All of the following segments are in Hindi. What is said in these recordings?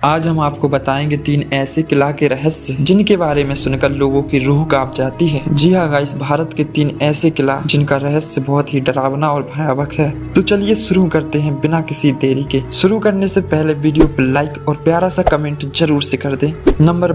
आज हम आपको बताएंगे 3 ऐसे किला के रहस्य जिनके बारे में सुनकर लोगों की रूह कांप जाती है। जी हाँ गाइस, भारत के 3 ऐसे किला जिनका रहस्य बहुत ही डरावना और भयावह है। तो चलिए शुरू करते हैं बिना किसी देरी के। शुरू करने से पहले वीडियो पर लाइक और प्यारा सा कमेंट जरूर से कर दें। नंबर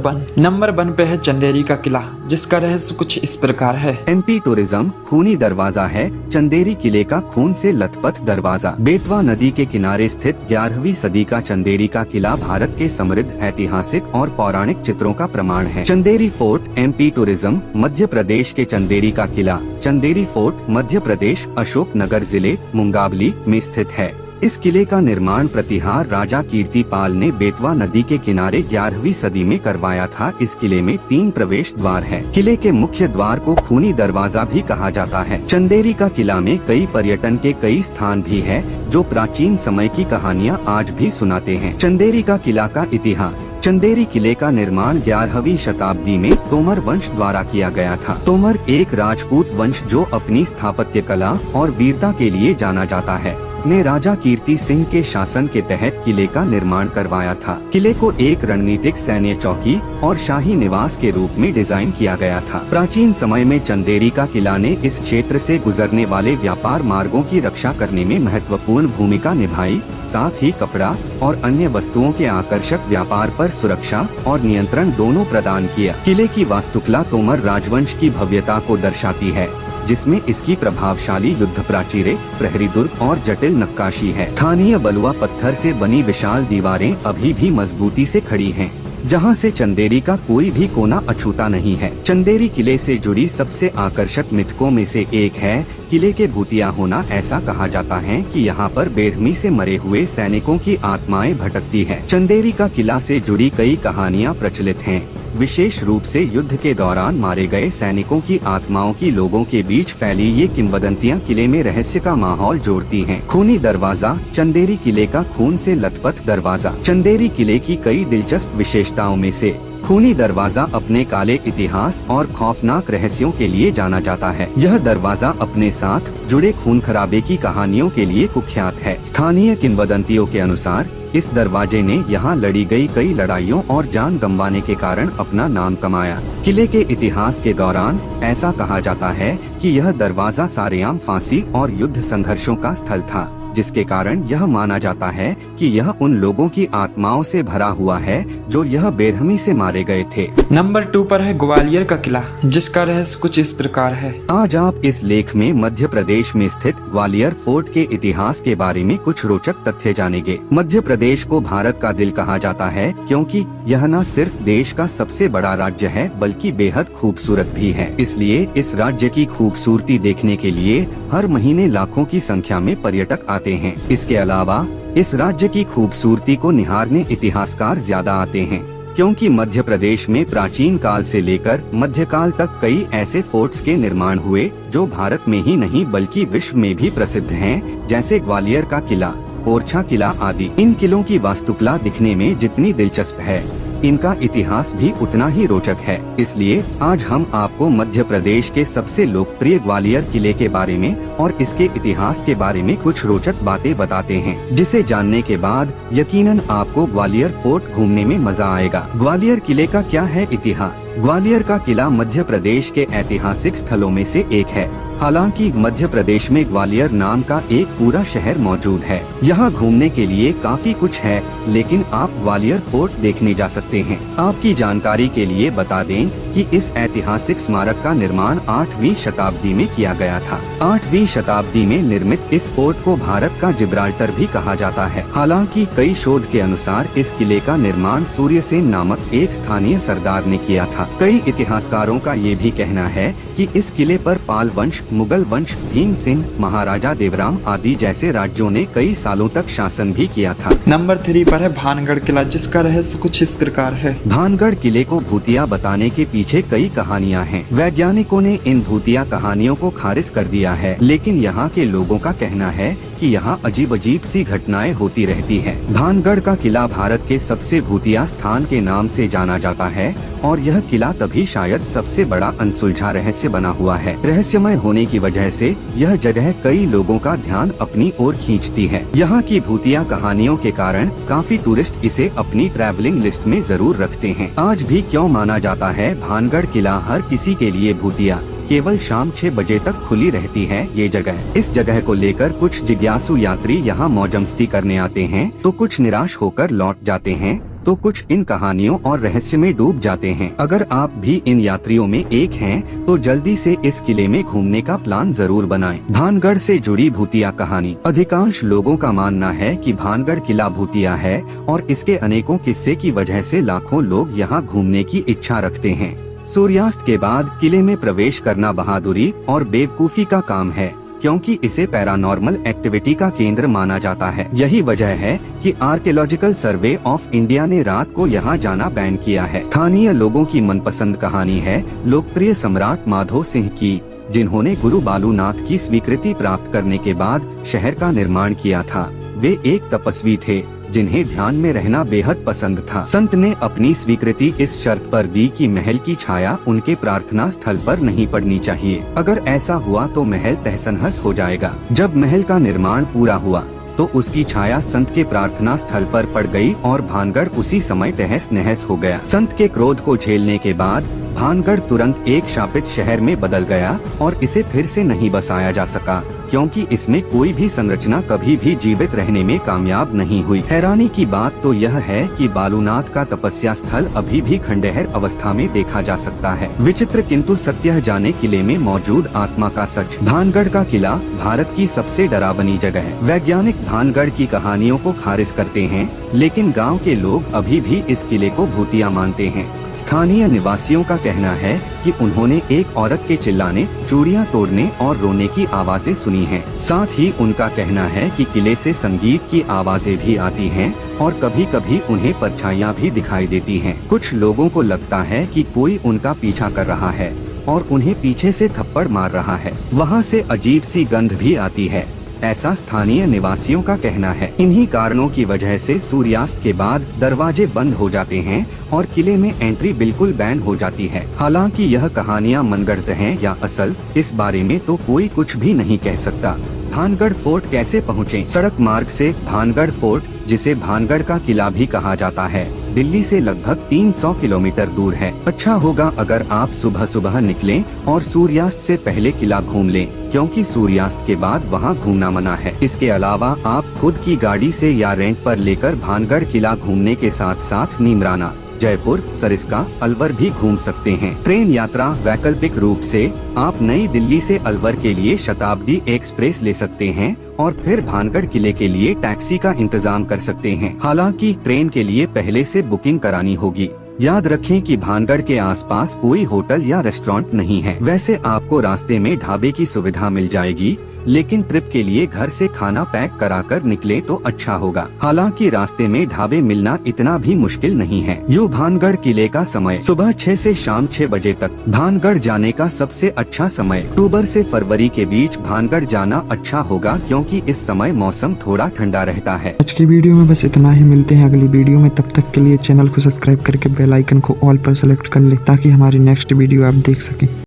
1 पे है चंदेरी का किला, जिसका रहस्य कुछ इस प्रकार है। एमपी टूरिज्म खूनी दरवाजा है। चंदेरी किले का खून से लथपथ दरवाजा। बेतवा नदी के किनारे स्थित 11वीं सदी का चंदेरी का किला भारत के समृद्ध ऐतिहासिक और पौराणिक चित्रों का प्रमाण है। Chanderi fort MP tourism Madhya Pradesh के चंदेरी का किला। चंदेरी फोर्ट मध्य प्रदेश अशोकनगर जिले मुंगावली में स्थित है। इस किले का निर्माण प्रतिहार राजा कीर्तिपाल ने बेतवा नदी के किनारे 11वीं सदी में करवाया था। इस किले में 3 प्रवेश द्वार हैं। किले के मुख्य द्वार को खूनी दरवाजा भी कहा जाता है। चंदेरी का किला में कई पर्यटन के कई स्थान भी है, जो प्राचीन समय की कहानियां आज भी सुनाते हैं। चंदेरी का किला का इतिहास। चंदेरी किले का निर्माण 11वीं शताब्दी में तोमर वंश द्वारा किया गया था। तोमर एक राजपूत वंश जो अपनी स्थापत्य कला और वीरता के लिए जाना जाता है, ने राजा कीर्ति सिंह के शासन के तहत किले का निर्माण करवाया था। किले को एक रणनीतिक सैन्य चौकी और शाही निवास के रूप में डिजाइन किया गया था। प्राचीन समय में चंदेरी का किला ने इस क्षेत्र से गुजरने वाले व्यापार मार्गों की रक्षा करने में महत्वपूर्ण भूमिका निभाई। साथ ही कपड़ा और अन्य वस्तुओं के आकर्षक व्यापार पर सुरक्षा और नियंत्रण दोनों प्रदान किया। किले की वास्तुकला तोमर राजवंश की भव्यता को दर्शाती है, जिसमें इसकी प्रभावशाली युद्ध प्राचीरें, प्रहरी दुर्ग और जटिल नक्काशी है। स्थानीय बलुआ पत्थर से बनी विशाल दीवारें अभी भी मजबूती से खड़ी हैं, जहां से चंदेरी का कोई भी कोना अछूता नहीं है। चंदेरी किले से जुड़ी सबसे आकर्षक मिथकों में से एक है किले के भूतिया होना। ऐसा कहा जाता है कि यहाँ पर बेरहमी से मरे हुए सैनिकों की आत्माएं भटकती है। चंदेरी का किला से जुड़ी कई कहानियाँ प्रचलित हैं। विशेष रूप से युद्ध के दौरान मारे गए सैनिकों की आत्माओं की लोगों के बीच फैली ये किंवदंतियां किले में रहस्य का माहौल जोड़ती हैं। खूनी दरवाजा। चंदेरी किले का खून से लथपथ दरवाजा। चंदेरी किले की कई दिलचस्प विशेषताओं में से खूनी दरवाजा अपने काले इतिहास और खौफनाक रहस्यों के लिए जाना जाता है। यह दरवाजा अपने साथ जुड़े खून खराबे की कहानियों के लिए कुख्यात है। स्थानीय किंवदंतियों के अनुसार इस दरवाजे ने यहाँ लड़ी गई कई लड़ाइयों और जान गंवाने के कारण अपना नाम कमाया। किले के इतिहास के दौरान ऐसा कहा जाता है कि यह दरवाजा सारेआम फांसी और युद्ध संघर्षों का स्थल था, जिसके कारण यह माना जाता है कि यह उन लोगों की आत्माओं से भरा हुआ है जो यह बेरहमी से मारे गए थे। नंबर 2 पर है ग्वालियर का किला, जिसका रहस्य कुछ इस प्रकार है। आज आप इस लेख में मध्य प्रदेश में स्थित ग्वालियर फोर्ट के इतिहास के बारे में कुछ रोचक तथ्य जानेंगे। मध्य प्रदेश को भारत का दिल कहा जाता है, क्योंकि यह न सिर्फ देश का सबसे बड़ा राज्य है बल्कि बेहद खूबसूरत भी है। इसलिए इस राज्य की खूबसूरती देखने के लिए हर महीने लाखों की संख्या में पर्यटक आते हैं। इसके अलावा इस राज्य की खूबसूरती को निहारने इतिहासकार ज्यादा आते हैं, क्योंकि मध्य प्रदेश में प्राचीन काल से लेकर मध्यकाल तक कई ऐसे फोर्ट्स के निर्माण हुए जो भारत में ही नहीं बल्कि विश्व में भी प्रसिद्ध हैं, जैसे ग्वालियर का किला, ओरछा किला आदि। इन किलों की वास्तुकला दिखने में जितनी दिलचस्प है, इनका इतिहास भी उतना ही रोचक है। इसलिए आज हम आपको मध्य प्रदेश के सबसे लोकप्रिय ग्वालियर किले के बारे में और इसके इतिहास के बारे में कुछ रोचक बातें बताते हैं, जिसे जानने के बाद यकीनन आपको ग्वालियर फोर्ट घूमने में मजा आएगा। ग्वालियर किले का क्या है इतिहास? ग्वालियर का किला मध्य प्रदेश के ऐतिहासिक स्थलों में से एक है। हालांकि मध्य प्रदेश में ग्वालियर नाम का एक पूरा शहर मौजूद है। यहाँ घूमने के लिए काफी कुछ है, लेकिन आप ग्वालियर फोर्ट देखने जा सकते हैं। आपकी जानकारी के लिए बता दें कि इस ऐतिहासिक स्मारक का निर्माण 8वीं शताब्दी में किया गया था। 8वीं शताब्दी में निर्मित इस फोर्ट को भारत का जिब्राल्टर भी कहा जाता है। हालांकि कई शोध के अनुसार इस किले का निर्माण सूर्यसेन नामक एक स्थानीय सरदार ने किया था। कई इतिहासकारों का ये भी कहना है कि इस किले पर पाल वंश, मुगल वंश, भीम सिंह, महाराजा देवराम आदि जैसे राज्यों ने कई सालों तक शासन भी किया था। नंबर 3 पर है भानगढ़ किला, जिसका रहस्य कुछ इस प्रकार है। भानगढ़ किले को भूतिया बताने के पीछे कई कहानियां हैं। वैज्ञानिकों ने इन भूतिया कहानियों को खारिज कर दिया है, लेकिन यहाँ के लोगों का कहना है कि यहाँ अजीब अजीब सी घटनाएं होती रहती है। भानगढ़ का किला भारत के सबसे भूतिया स्थान के नाम से जाना जाता है और यह किला तभी शायद सबसे बड़ा अनसुलझा रहस्य बना हुआ है। रहस्यमय होने की वजह से यह जगह कई लोगों का ध्यान अपनी ओर खींचती है। यहाँ की भूतिया कहानियों के कारण काफी टूरिस्ट इसे अपनी ट्रैवलिंग लिस्ट में जरूर रखते हैं। आज भी क्यों माना जाता है भानगढ़ किला हर किसी के लिए भूतिया, केवल शाम 6 बजे तक खुली रहती है ये जगह। इस जगह को लेकर कुछ जिज्ञासु यात्री यहाँ मौजमस्ती करने आते हैं तो कुछ निराश होकर लौट जाते हैं, तो कुछ इन कहानियों और रहस्य में डूब जाते हैं। अगर आप भी इन यात्रियों में एक हैं, तो जल्दी से इस किले में घूमने का प्लान जरूर बनाएं। भानगढ़ से जुड़ी भूतिया कहानी। अधिकांश लोगों का मानना है कि भानगढ़ किला भूतिया है और इसके अनेकों किस्से की वजह से लाखों लोग यहाँ घूमने की इच्छा रखते हैं। सूर्यास्त के बाद किले में प्रवेश करना बहादुरी और बेवकूफी का काम है, क्योंकि इसे पैरानॉर्मल एक्टिविटी का केंद्र माना जाता है। यही वजह है कि आर्कियोलॉजिकल सर्वे ऑफ इंडिया ने रात को यहाँ जाना बैन किया है। स्थानीय लोगों की मनपसंद कहानी है लोकप्रिय सम्राट माधो सिंह की, जिन्होंने गुरु बालूनाथ की स्वीकृति प्राप्त करने के बाद शहर का निर्माण किया था। वे एक तपस्वी थे जिन्हें ध्यान में रहना बेहद पसंद था। संत ने अपनी स्वीकृति इस शर्त पर दी कि महल की छाया उनके प्रार्थना स्थल पर नहीं पड़नी चाहिए। अगर ऐसा हुआ तो महल तहस-नहस हो जाएगा। जब महल का निर्माण पूरा हुआ तो उसकी छाया संत के प्रार्थना स्थल पर पड़ गई और भानगढ़ उसी समय तहस-नहस हो गया। संत के क्रोध को झेलने के बाद भानगढ़ तुरंत एक शापित शहर में बदल गया और इसे फिर से नहीं बसाया जा सका, क्योंकि इसमें कोई भी संरचना कभी भी जीवित रहने में कामयाब नहीं हुई। हैरानी की बात तो यह है कि बालूनाथ का तपस्या स्थल अभी भी खंडहर अवस्था में देखा जा सकता है। विचित्र किंतु सत्य जाने किले में मौजूद आत्मा का सच। भानगढ़ का किला भारत की सबसे डरावनी जगह है। वैज्ञानिक भानगढ़ की कहानियों को खारिज करते हैं, लेकिन गाँव के लोग अभी भी इस किले को भूतिया मानते हैं। स्थानीय निवासियों का कहना है कि उन्होंने एक औरत के चिल्लाने, चूड़ियां तोड़ने और रोने की आवाजें सुनी हैं। साथ ही उनका कहना है कि किले से संगीत की आवाजें भी आती हैं और कभी कभी उन्हें परछाइयां भी दिखाई देती हैं। कुछ लोगों को लगता है कि कोई उनका पीछा कर रहा है और उन्हें पीछे से थप्पड़ मार रहा है। वहाँ से अजीब सी गंध भी आती है, ऐसा स्थानीय निवासियों का कहना है। इन्हीं कारणों की वजह से सूर्यास्त के बाद दरवाजे बंद हो जाते हैं और किले में एंट्री बिल्कुल बैन हो जाती है। हालांकि यह कहानियां मनगढ़ंत हैं या असल, इस बारे में तो कोई कुछ भी नहीं कह सकता। भानगढ़ फोर्ट कैसे पहुँचे? सड़क मार्ग से भानगढ़ फोर्ट, जिसे भानगढ़ का किला भी कहा जाता है, दिल्ली से लगभग 300 किलोमीटर दूर है। अच्छा होगा अगर आप सुबह सुबह निकलें और सूर्यास्त से पहले किला घूम लें, क्योंकि सूर्यास्त के बाद वहां घूमना मना है। इसके अलावा आप खुद की गाड़ी से या रेंट पर लेकर भानगढ़ किला घूमने के साथ साथ नीमराना, जयपुर, सरिस्का, अलवर भी घूम सकते हैं। ट्रेन यात्रा वैकल्पिक रूप से आप नई दिल्ली से अलवर के लिए शताब्दी एक्सप्रेस ले सकते हैं और फिर भानगढ़ किले के लिए टैक्सी का इंतजाम कर सकते हैं। हालांकि ट्रेन के लिए पहले से बुकिंग करानी होगी। याद रखें कि भानगढ़ के आसपास कोई होटल या रेस्टोरेंट नहीं है। वैसे आपको रास्ते में ढाबे की सुविधा मिल जाएगी, लेकिन ट्रिप के लिए घर से खाना पैक कराकर निकले तो अच्छा होगा। हालांकि रास्ते में ढाबे मिलना इतना भी मुश्किल नहीं है। यूँ भानगढ़ किले का समय सुबह 6 से शाम 6 बजे तक। भानगढ़ जाने का सबसे अच्छा समय अक्टूबर से फरवरी के बीच भानगढ़ जाना अच्छा होगा, क्योंकि इस समय मौसम थोड़ा ठंडा रहता है। आज की वीडियो में बस इतना ही। मिलते हैं अगली वीडियो में, तब तक के लिए चैनल को सब्सक्राइब करके बेल आइकन को ऑल पर सेलेक्ट कर ले, ताकि हमारी नेक्स्ट वीडियो आप देख सकें।